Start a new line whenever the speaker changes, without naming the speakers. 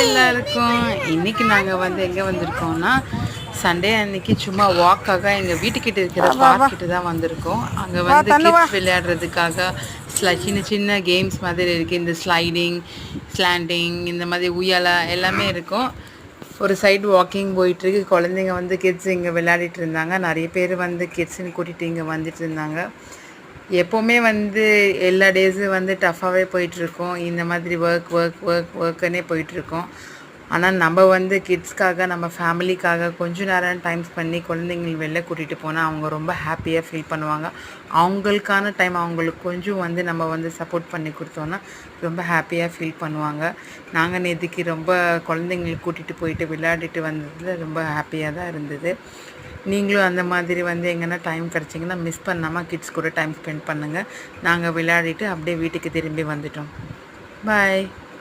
எல்லாருக்கும். இன்னைக்கு நாங்கள் வந்து எங்கே வந்திருக்கோம்னா சண்டே அன்னைக்கு சும்மா வாக்காக எங்கள் வீட்டுக்கிட்ட இருக்கிற பார்க் கிட்ட தான் வந்திருக்கோம். அங்கே வந்து கிட்ஸ் விளையாடுறதுக்காக சின்ன சின்ன கேம்ஸ் மாதிரி இருக்குது. இந்த ஸ்லைடிங், ஸ்லாண்டிங், இந்த மாதிரி உயலை எல்லாமே இருக்கும். ஒரு சைடு வாக்கிங் போயிட்டுருக்கு. குழந்தைங்க வந்து கிட்ஸ் இங்கே விளையாடிட்டு இருந்தாங்க. நிறைய பேர் வந்து கிட்ஸுன்னு கூட்டிகிட்டு இங்கே வந்துட்டு இருந்தாங்க. எப்போவுமே வந்து எல்லா டேஸும் வந்து டஃப்பாகவே போயிட்டுருக்கோம். இந்த மாதிரி ஒர்க்குன்னே போயிட்டுருக்கோம். ஆனால் நம்ம வந்து கிட்ஸ்க்காக, நம்ம ஃபேமிலிக்காக கொஞ்சம் நேரம் டைம் பண்ணி குழந்தைங்கள் வெளில கூட்டிகிட்டு போனால் அவங்க ரொம்ப ஹாப்பியாக ஃபீல் பண்ணுவாங்க. அவங்களுக்கான டைம் அவங்களுக்கு கொஞ்சம் வந்து நம்ம வந்து சப்போர்ட் பண்ணி கொடுத்தோன்னா ரொம்ப ஹாப்பியாக ஃபீல் பண்ணுவாங்க. நாங்கள் நேற்றுக்கு ரொம்ப குழந்தைங்களுக்கு கூட்டிகிட்டு போயிட்டு விளையாடிட்டு வந்ததில் ரொம்ப ஹாப்பியாக தான் இருந்தது. நீங்களும் அந்த மாதிரி வந்து எங்கன்னா டைம் கிடச்சிங்கன்னா மிஸ் பண்ணாமல் கிட்ஸ் கூட டைம் ஸ்பெண்ட் பண்ணுங்கள். நாங்கள் விளையாடிட்டு அப்படியே வீட்டுக்கு திரும்பி வந்துட்டோம். பாய்.